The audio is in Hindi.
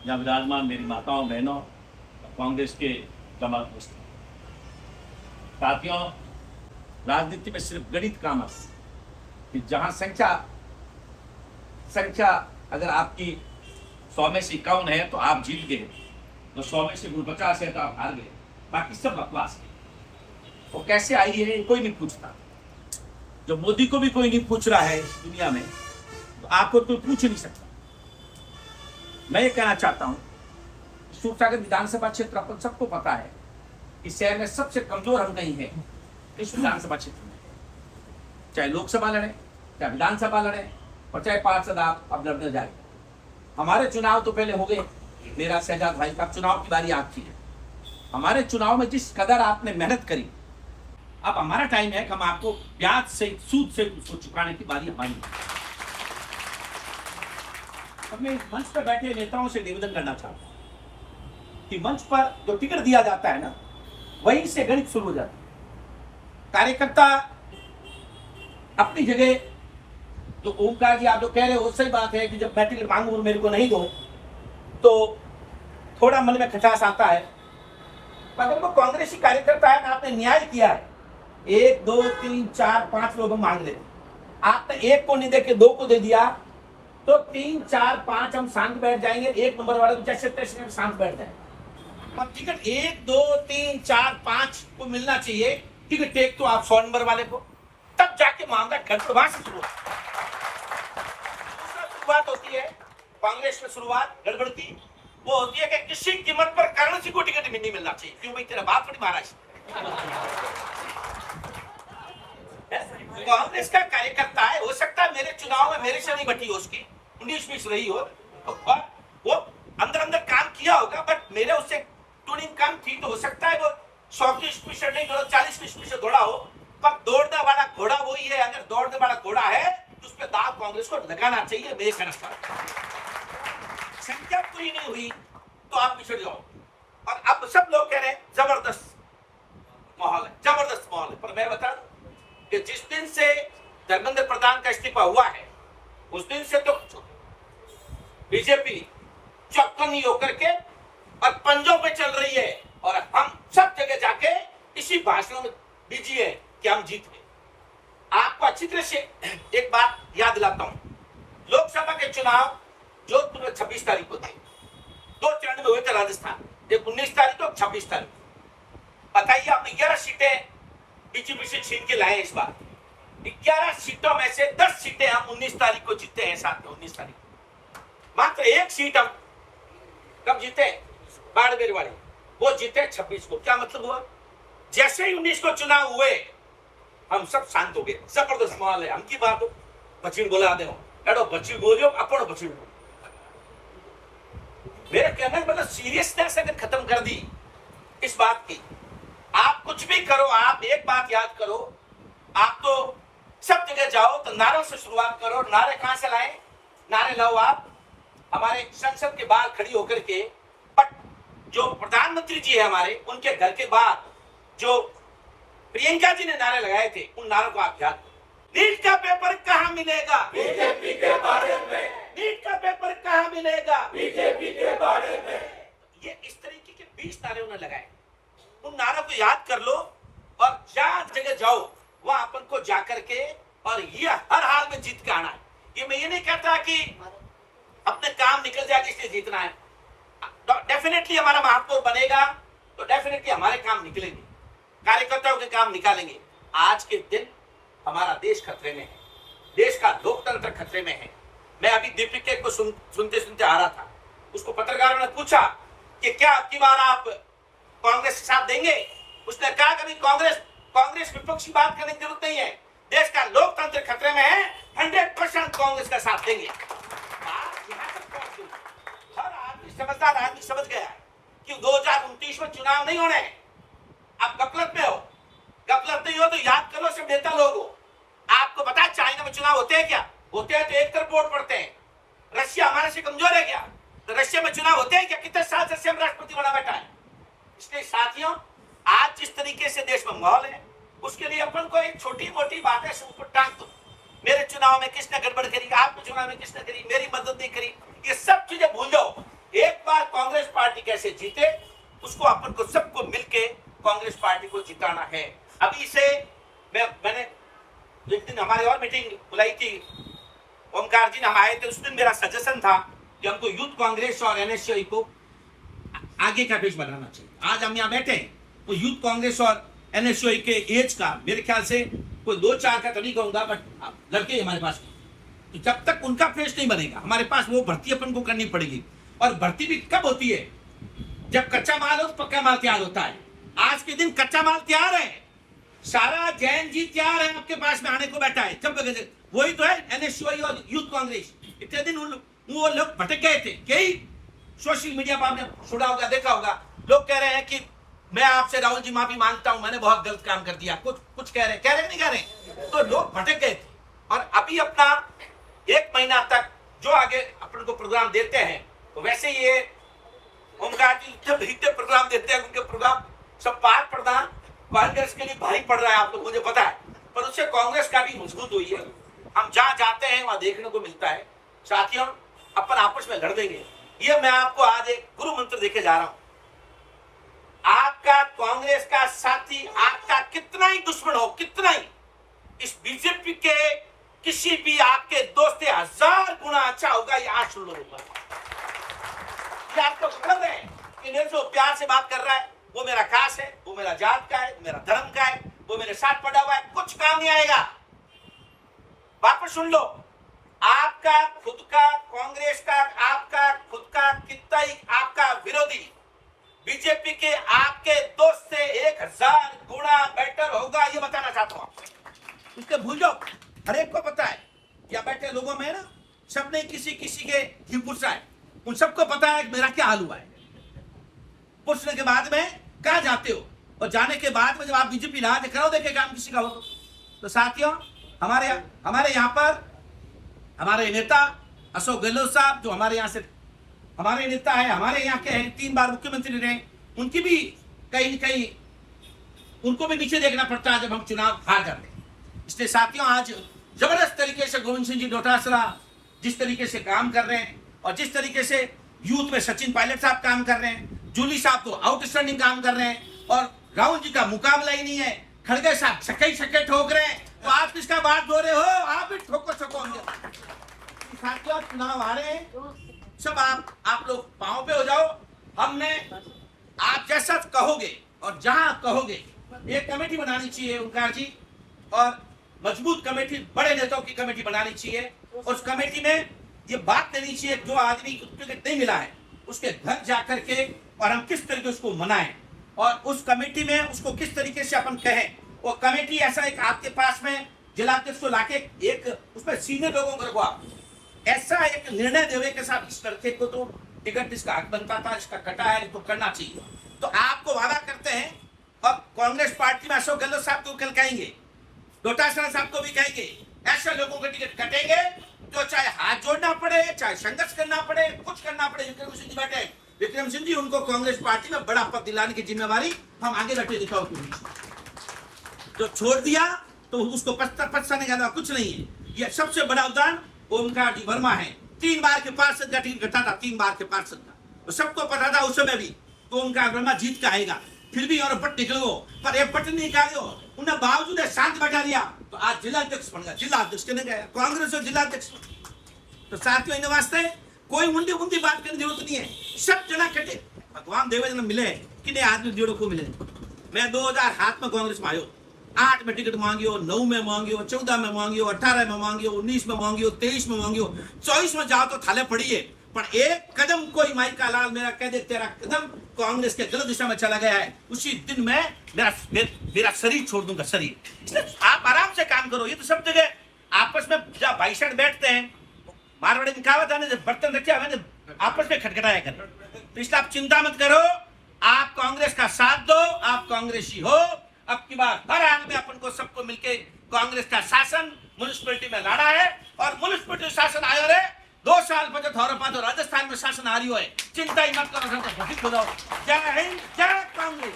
यहाँ विराजमान मेरी माताओं बहनों, कांग्रेस के तमाम दोस्तों, साथियों, राजनीति में सिर्फ गणित काम है कि जहां संख्या अगर आपकी 100 में से 51 है तो आप जीत गए, तो 100 में से 49 है तो आप हार गए, बाकी सब बकवास है। वो कैसे आई है कोई नहीं पूछता। जो मोदी को भी कोई नहीं पूछ रहा है इस दुनिया में, तो आपको कोई पूछ नहीं सकता। मैं ये कहना चाहता हूं, सूरसागर विधानसभा क्षेत्र अपन सबको पता है कि शहर में सबसे कमजोर हम नहीं है इस विधानसभा क्षेत्र में, चाहे लोकसभा लड़े, चाहे विधानसभा लड़े, और चाहे पार्षद आप अब लड़ने जाए। हमारे चुनाव तो पहले हो गए, मेरा शहजाद भाई का चुनाव की बारी आपकी है। हमारे चुनाव में जिस कदर आपने मेहनत करी, अब हमारा टाइम है कि हम आपको ब्याज से, सूद से उसको चुकाने की बारी हमारी है। अब मैं मंच पर बैठे नेताओं से निवेदन करना चाहता हूं कि मंच पर जो टिकट दिया जाता है ना, वहीं से गणित शुरू हो जाता है। कार्यकर्ता अपनी जगह, तो ओमकार जी आप जो कह रहे हो सही बात है कि जब मैं टिकट मांगू और मेरे को नहीं दो तो थोड़ा मन में खटास आता है। मगर वो कांग्रेसी कार्यकर्ता है, आपने न्याय किया है। 1 2 3 4 5 लोग हम मांग लेते, आपने 1 को नहीं दे के 2 को दे दिया, तो 3 4 5 हम शांत बैठ जाएंगे। 1 नंबर वाले जैसे तैसे शांत बैठ जाए। अब टिकट 1 2 3 4 5 को मिलना चाहिए, टिकट टेक तो आप 100 नंबर वाले को, तब जाके मामला गड़बड़ वहां से शुरू शुरुआत होती है। कांग्रेस में शुरुआत गड़बड़ की वो होती है कि किसी कीमत पर करण सिंह को टिकट नहीं मिलना चाहिए। क्यों भाई, तेरा बाप थोड़ी महाराज। कांग्रेस का कार्यकर्ता है, हो सकता है मेरे चुनाव में मेरे से नहीं बटी हो, उसकी 19-20 रही हो, और वो अंदर अंदर काम किया होगा, बट मेरे उससे ट्यूनिंग कम थी, तो हो सकता है वो 100 की स्पीड नहीं दौड़ा, 40 की स्पीड से दौड़ा हो, पर दौड़ने वाला घोड़ा वही है। अगर दौड़ने वाला घोड़ा है तो उस पर दाव कांग्रेस को लगाना चाहिए। मेरे ख्याल संख्या पूरी नहीं हुई तो आप पिछड़ जाओ। और अब सब लोग कह रहे हैं जबरदस्त माहौल है, जबरदस्त माहौल है। पर मैं बता दूं कि जिस दिन से धर्मेंद्र प्रधान का इस्तीफा हुआ है, उस दिन से तो बीजेपी चौकन्नी होकर के और पंजों पे चल रही है, और हम सब जगह जाके इसी भाषणों में बिजी है कि हम जीत गए। आपको अच्छी तरह से एक बात याद दिलाता हूं, लोकसभा के चुनाव जोधपुर में 26 तारीख को थे, 2 चरण में हुए थे राजस्थान, एक 19 तारीख को, 26 तारीख को। बताइए, आपने 11 सीटें बीजेपी से छीन के लाए इस बार। 11 सीटों में से 10 सीटें हम 19 तारीख को जीते हैं। साथ में 19 तारीख को मात्र 1 सीट हम कब जीते, बाड़मेर वाली, वो जीते 26 को। क्या मतलब हुआ, जैसे ही 19 को चुनाव हुए हम सब शांत हो गए। जबरदस्त माहौल है। हमकी बात हो बचीन बोला दे, एडो बची बोलियो अपन बचीन। मेरे कहने का मतलब सीरियसनेस अगर खत्म कर दी इस बात की, आप कुछ भी करो, आप एक बात याद करो, आप तो सब जगह जाओ तो नारों से शुरुआत करो। नारे कहां से लाए, नारे लाओ आप हमारे संसद के बाहर खड़ी होकर के। बट जो प्रधानमंत्री जी है हमारे, उनके घर के बाहर जो प्रियंका जी ने नारे लगाए थे, उन नारों को आप याद करो। नीट का पेपर कहां मिलेगा, बीजेपी के बारे में। नीट का पेपर कहां मिलेगा, बीजेपी के बारे में। ये इस तरीके के 20 नारे उन्होंने लगाए। उन नारों को याद कर लो और जहां जगह जाओ वहां अपन को जाकर के, और ये हर हाल में जीत के आना है। ये मैं ये नहीं कहता कि अपने काम निकल जाएगा इसलिए जीतना है। डेफिनेटली हमारा महापौर बनेगा तो डेफिनेटली हमारे काम निकलेंगे, कार्यकर्ताओं के काम निकालेंगे। आज के दिन हमारा देश खतरे में है, देश का लोकतंत्र खतरे में है। मैं अभी दीपिका को सुनते सुनते आ रहा था, उसको पत्रकारों ने पूछा कि क्या अब की बार आप कांग्रेस के साथ देंगे। उसने कहा कभी कांग्रेस विपक्ष की बात करने की जरूरत नहीं है, देश का लोकतंत्र खतरे में है, 100% कांग्रेस का साथ देंगे। हर आदमी समझदार आदमी समझ गया है कि 2029 में चुनाव नहीं होने। आप गफलत में हो, गफलत नहीं हो तो याद कर लो, सब नेता लोग हो। आपको पता है चाइना में चुनाव होते हैं क्या, होते हैं तो एक तरफ वोट पड़ते हैं। रशिया हमारे से कमजोर है क्या, तो रशिया में चुनाव होते हैं क्या, कितने साल से सेम राष्ट्रपति बना बैठा है। इसलिए साथियों, आज जिस तरीके से देश में माहौल है, उसके लिए अपन को एक छोटी मोटी बातें से ऊपर टांग दो। मेरे चुनाव में किसने गड़बड़ करी, आपके चुनाव में किसने करी, मेरी मदद नहीं करी, ये सब चीजें भूल जाओ। एक बार कैसे जीते, उसको अपन को सबको मिलके कांग्रेस पार्टी को जिताना है। अभी इसे मैंने एक दिन हमारी और मीटिंग बुलाई थी, ओमकार जी ने, हम आए थे, उस दिन मेरा सजेशन था कि हमको यूथ कांग्रेस और एनएसयूआई को आगे का पेज बनाना चाहिए। आज हम यहाँ बैठे हैं तो यूथ कांग्रेस और एनएसयूआई के एज का मेरे ख्याल से कोई 2-4 का तो नहीं कहूंगा, बट लड़के हमारे पास, तो जब तक उनका फेस नहीं बनेगा हमारे पास, वो भर्ती अपन को करनी पड़ेगी। और भर्ती भी कब होती है? जब कच्चा माल हो तो पक्का माल तैयार होता है। आज के दिन कच्चा माल तैयार है, सारा जैन जी तैयार है, आपके पास में आने को बैठा है। जब वही तो है एनएसयूआई और यूथ कांग्रेस। इतने दिन वो लोग भटक गए थे। कई सोशल मीडिया पर आपने सुना होगा, देखा होगा, लोग कह रहे हैं कि मैं आपसे राहुल जी माफी मांगता हूं, मैंने बहुत गलत काम कर दिया, कुछ कह रहे नहीं कह रहे। तो लोग भटक गए थे। और अभी अपना 1 महीना तक जो आगे अपन को प्रोग्राम देते हैं, तो वैसे ये ओमकार जी जब इतने प्रोग्राम देते हैं, उनके प्रोग्राम सब पार पड़ना कांग्रेस के लिए भारी पड़ रहा है, आप लोग मुझे पता है, पर उससे कांग्रेस का भी मजबूत हुई है। हम जहां जाते हैं वहां देखने को मिलता है। साथियों, अपन आपस में लड़ देंगे। ये मैं आपको आज एक गुरु मंत्र देके जा रहा हूं। आपका कांग्रेस का साथी आपका कितना ही दुश्मन हो, कितना ही, इस बीजेपी के किसी भी आपके दोस्त से 1000 गुना अच्छा होगा, ये आज सुन लो। ये आपको गलत है कि मेरे से प्यार से बात कर रहा है, वो मेरा खास है, वो मेरा जात का है, वो मेरा धर्म का है, वो मेरे साथ पड़ा हुआ है, कुछ काम नहीं आएगा। वापस सुन लो, आपका खुद का कांग्रेस का, आपका खुद का कितना ही आपका विरोधी बीजेपी के आपके दोस्त से 1000 गुना बेटर होगा, ये बताना चाहता हूं आपको। उसके भूल जाओ, हर एक को पता है, या बैठे लोगों में ना, सबने किसी के ही पूछा है, उन सबको पता है मेरा क्या हाल हुआ है। पूछने के बाद में कहां जाते हो, और जाने के बाद में जब आप बीजेपी ना करो देखे काम किसी का हो तो साथियों, हमारे यहाँ पर हमारे नेता अशोक गहलोत साहब, जो हमारे यहाँ से हमारे नेता है, हमारे यहाँ के हैं, 3 बार मुख्यमंत्री रहे, उनकी भी कहीं न कहीं उनको भी नीचे देखना पड़ता है जब हम चुनाव हार जाते हैं। इसलिए साथियों, आज जबरदस्त तरीके से गोविंद सिंह जी डोटासरा जिस तरीके से काम कर रहे हैं, और जिस तरीके से यूथ में सचिन पायलट साहब काम कर रहे हैं, जूली साहब तो आउटस्टैंडिंग काम कर रहे हैं, और राहुल जी का मुकाबला ही नहीं है। खड़गे साहब छक्के ठोक रहे हैं, तो आप किसका बात दो रहे हो? आप भी ठोको साथियों, चुनाव हारे सब आप लोग पांव पे हो जाओ। हमने आप जैसा कहोगे और जहां कहोगे, एक कमेटी बनानी चाहिए ओंकार जी, और मजबूत कमेटी, बड़े नेताओं की कमेटी बनानी चाहिए। उस कमेटी में ये बात लेनी चाहिए, जो आदमी टिकट नहीं मिला है उसके घर जाकर के, और हम किस तरीके उसको मनाएं, और उस कमेटी में उसको किस तरीके से अपन कहें। वो कमेटी ऐसा एक आपके पास में जिलाध्यक्ष को लाके एक उसमें सीनियर लोगों को रखो, आप ऐसा एक निर्णय देवे के साथ इस लड़के को तो टिकट इसका हक बनता था, इसका कटा है, तो करना चाहिए। तो आपको वादा करते हैं, और कांग्रेस पार्टी में अशोक गहलोत साहब को कल कहेंगे, डोटासरा साहब को भी कहेंगे, ऐसे लोगों के टिकट कटेंगे तो चाहे हाथ जोड़ना पड़े, चाहे संघर्ष करना पड़े, कुछ करना पड़े। विक्रम सिंह जी बैठे, विक्रम सिंह जी, उनको कांग्रेस पार्टी में बड़ा पद दिलाने की जिम्मेवारी हम आगे बैठे दिखाओ। जो छोड़ दिया तो उसको पछताने का कुछ नहीं है। ये सबसे बड़ा उदाहरण ओमकार जी वर्मा है, 3 बार के पार्षद का टिकट घटा था, 3 बार के पार्षद का, तो सबको पता था उस समय भी तो ओमकार वर्मा जीत का आएगा। फिर भी और पट निकलो, पर एक पट नहीं निकालो, उन्हें बावजूद शांत बैठा दिया, तो आज जिलाध्यक्ष बन गया। जिलाध्यक्ष के गया कांग्रेस और जिलाध्यक्ष। तो साथियों, इन वास्ते कोई मुंडी मुंडी बात करने की जरूरत नहीं है, सब जना कटे। भगवान देवे जन मिले कि आदमी जोड़ो को मिले। मैं 2007 में कांग्रेस में आयो, 8 में टिकट मांगियो, 9 में मांगियो, 14 में मांगियो, 18 में मांगियो, 19 में मांगियो, 23 में मांगियो, 24 में जाओ तो थाले पड़ी है। पर एक कदम कोई माई का लाल मेरा कह दे तेरा कदम कांग्रेस के गलत दिशा में चला गया है, उसी दिन मैं मेरा शरीर छोड़ दूंगा, शरीर। आप आराम से काम करो। ये तो सब जगह आपस में जब भाई साहब बैठते हैं, मारवाड़ी में कहावत है ना, जब बर्तन रखे हुए आपस में खटखटाया कर। तो इसलिए आप चिंता मत करो, आप कांग्रेस का साथ दो, आप कांग्रेसी हो। अब की बार हर हाल में अपन को सबको मिलके कांग्रेस का शासन म्युनिसिपैलिटी में लाना है, और म्युनिसिपैलिटी शासन आयो रे 2 साल बजे तो राजस्थान में शासन आ रही है। चिंता ही मत करो, जय हिंद, जय कांग्रेस।